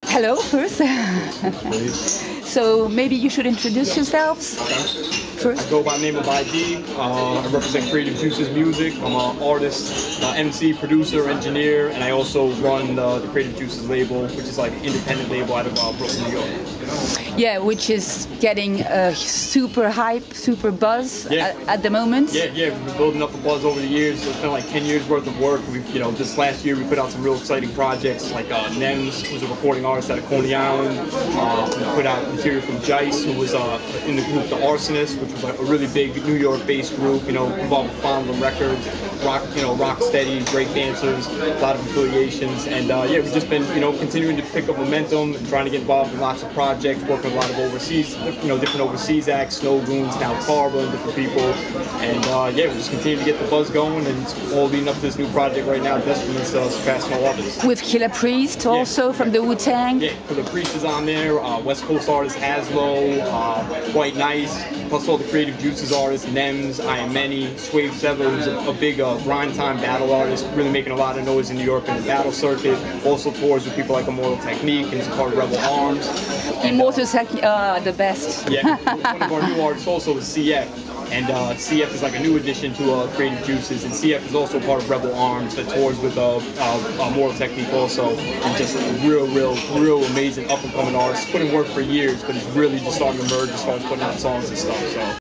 Hello, first. So maybe you should introduce yourselves first. I go by the name of ID. I represent Creative Juices Music. I'm an artist, MC, producer, engineer, and I also run the Creative Juices label, which is like an independent label out of Brooklyn, New York. Yeah, which is getting a super hype, super buzz at the moment. Yeah, we've been building up a buzz over the years. So it's been like 10 years worth of work. We've, this last year we put out some real exciting projects like NATVIBZ, who's a recording artist out of Coney Island. We put out material from Jice, who was in the group The Arsonists, which was a really big New York-based group, involved with Fondlam Records, rock steady, great dancers, a lot of affiliations, and we've just been, continuing to pick up momentum and trying to get involved in lots of projects, working with a lot of overseas, different overseas acts, Snow Goons, now Carver, and different people, and we just continue to get the buzz going, and it's all leading up to this new project right now, Destruments, surpassing all others. With Killer Priest also from the Wu-Tang. Yeah, Killer Priest is on there, West Coast artist Haslo, White Nice, plus all the Creative Juices artists, NATVIBZ, I Am Many, Swave Sever, who's a big grind time battle artist, really making a lot of noise in New York in the battle circuit. Also tours with people like Immortal Technique and is part of Rebel Arms. Immortal Technique, the best. Yeah, one of our new artists also is CF. And CF is like a new addition to Creative Juices, and CF is also part of Rebel Arms that tours with Immortal Technique also, and just a real amazing up-and-coming artist. Put in work for years, but he's really just starting to emerge and starting putting out songs and stuff. So.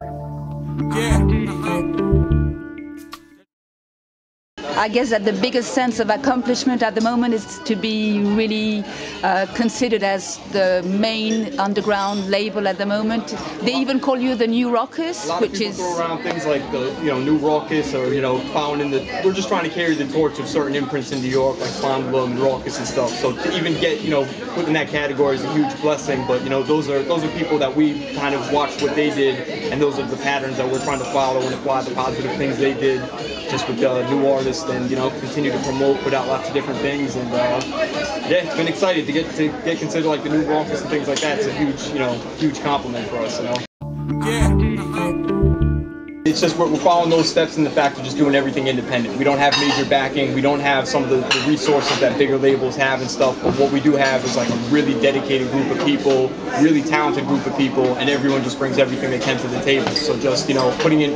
I guess that the biggest sense of accomplishment at the moment is to be really considered as the main underground label at the moment. They even call you the New Raucous, which is throw around things like the New Raucous, or found in the. We're just trying to carry the torch of certain imprints in New York, like Fondlam and Raucous and stuff. So to even get put in that category is a huge blessing. But those are people that we kind of watched what they did, and those are the patterns that we're trying to follow and apply the positive things they did, just with new artists, and continue to promote, put out lots of different things, and it's been exciting to get considered like the New Raucous and things like that. It's a huge compliment for us, It's just we're following those steps in the fact of just doing everything independent. We don't have major backing. We don't have some of the resources that bigger labels have and stuff. But what we do have is like a really dedicated group of people, really talented group of people, and everyone just brings everything they can to the table. So just putting in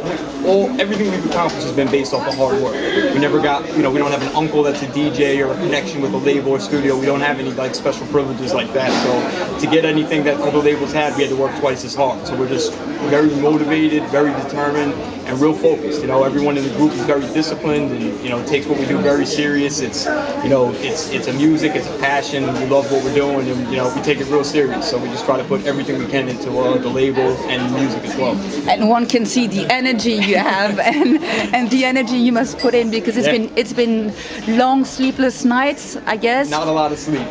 everything we've accomplished has been based off of hard work. We never got we don't have an uncle that's a DJ or a connection with a label or studio. We don't have any like special privileges like that. So to get anything that other labels had, we had to work twice as hard. So we're just very motivated, very determined, and real focused. Everyone in the group is very disciplined, and takes what we do very serious. It's it's a music, it's a passion. We love what we're doing, and we take it real serious. So we just try to put everything we can into the label and music as well. And one can see the energy you have, and the energy you must put in, because it's been long sleepless nights, I guess. Not a lot of sleep.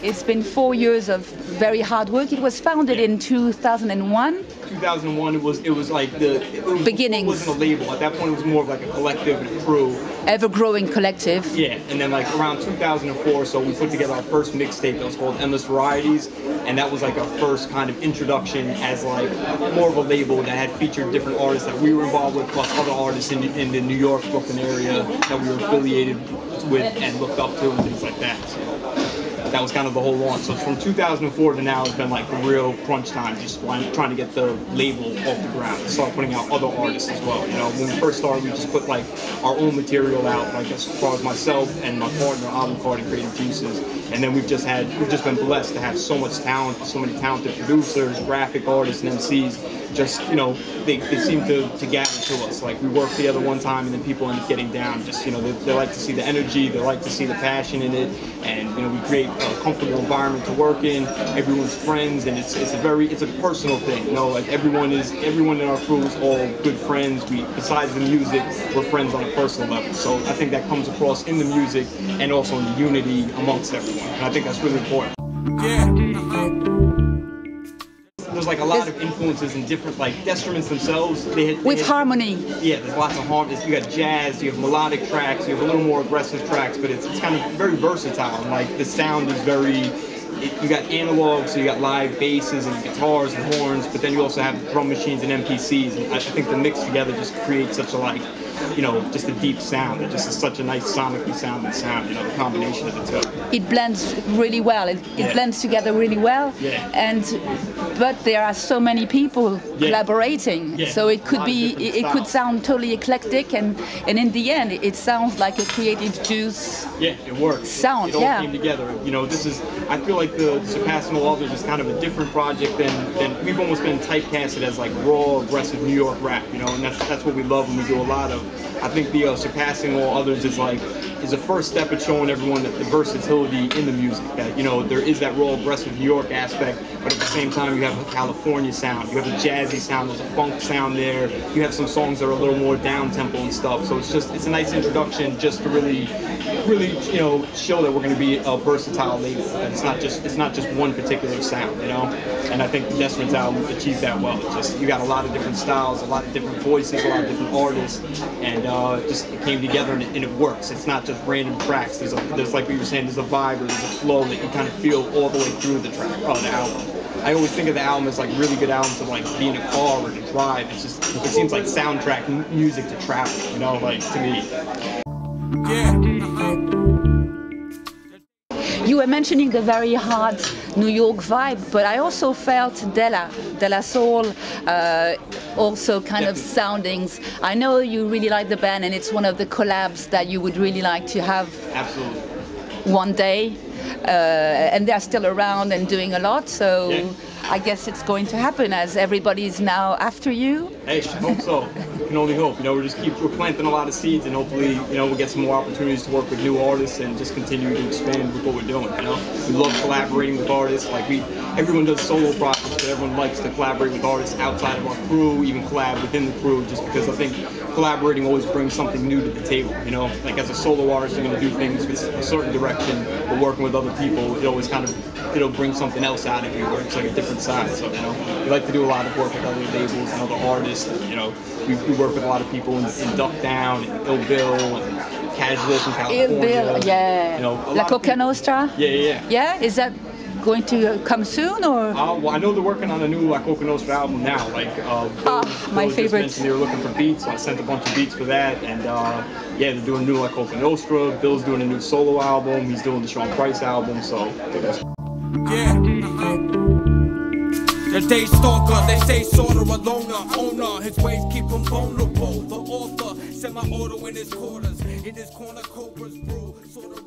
It's been 4 years of very hard work. It was founded in 2001. 2001. It was like the beginnings. It wasn't a label at that point. It was more of like a collective and a crew. Ever-growing collective. Yeah, and then like around 2004, so we put together our first mixtape that was called Endless Varieties, and that was like our first kind of introduction as like more of a label that had featured different artists that we were involved with, plus other artists in the New York, Brooklyn area that we were affiliated with and looked up to and things like that. So that was kind of the whole launch. So from 2004 to now, it's been like the real crunch time, just trying to get the label off the ground and start putting out other artists as well. When we first started, we just put like our own material out, like as far as myself and my partner, Alucard and Creative Juices. And then we've just been blessed to have so much talent, so many talented producers, graphic artists, and MCs. Just they seem to gather to us. Like we work together one time, and then people end up getting down. Just they like to see the energy, they like to see the passion in it, and we create a comfortable environment to work in. Everyone's friends, and it's a personal thing. Like everyone in our crew is all good friends. Besides the music, we're friends on a personal level. So I think that comes across in the music and also in the unity amongst everyone. And I think that's really important. There's like a lot of influences in different, like Destruments themselves. With harmony. Yeah, there's lots of harmony. You got jazz, you have melodic tracks, you have a little more aggressive tracks, but it's kind of very versatile. And like the sound is very. You got analog, so you got live basses and guitars and horns, but then you also have drum machines and MPCs. And I think the mix together just creates such a you know, just a deep sound. It just is such a nice sonically sounding sound, you know, the combination of the two. It blends really well. It blends together really well. Yeah. But there are so many people collaborating, so it could could sound totally eclectic, and in the end, it sounds like a creative juice. Yeah, it works. Sound, it all came together. You know, this is. I feel like the Surpassing All Others is kind of a different project than we've almost been typecasted as like raw, aggressive New York rap. You know, and that's what we love and we do a lot of. I think the Surpassing All Others is a first step at showing everyone that the versatility in the music. That, you know, there is that raw, aggressive New York aspect, but at the same time you have a California sound, you have a jazzy sound, there's a funk sound there. You have some songs that are a little more down tempo and stuff. So it's a nice introduction just to really, you know, show that we're going to be a versatile label. That it's not just one particular sound, you know. And I think the Destruments album achieved that well. It's just you got a lot of different styles, a lot of different voices, a lot of different artists, and it came together and it works. It's not just random tracks. There's like we were saying, there's a vibe, or there's a flow that you kind of feel all the way through the track, the album. I always think of the album as like really good album to like be in a car or to drive. It seems like soundtrack music to travel, you know, like to me. You were mentioning the very hard New York vibe, but I also felt De La Soul, also kind of soundings. I know you really like the band, and it's one of the collabs that you would really like to have. Absolutely. One day, and they're still around and doing a lot, so I guess it's going to happen as everybody's now after you. Hey, I hope so. We can only hope. You know, we're planting a lot of seeds, and hopefully, you know, we'll get some more opportunities to work with new artists and just continue to expand with what we're doing. You know, we love collaborating with artists. Like everyone does solo projects, but everyone likes to collaborate with artists outside of our crew, even collab within the crew, just because I think collaborating always brings something new to the table. You know, like as a solo artist, you're going to do things with a certain direction, but working with other people, it always kind of it'll bring something else out of you, where it's like a different side. So, you know, we like to do a lot of work with other labels and other artists. And, you know, we work with a lot of people in Duck Down and Ill Bill and Casual from California. Ill Bill, yeah. You know, La Coca Nostra? Yeah. Yeah? Is that going to come soon, or? Well, I know they're working on a new La Coca Nostra album now. Like, my favorite. They were looking for beats, so I sent a bunch of beats for that. And yeah, they're doing a new La Coca Nostra. Bill's doing a new solo album. He's doing the Sean Price album. So. The day stalker, they say sorta a loner, owner. His ways keep him vulnerable. The author, semi-auto in his quarters. In his corner, Cobra's brew. Sorta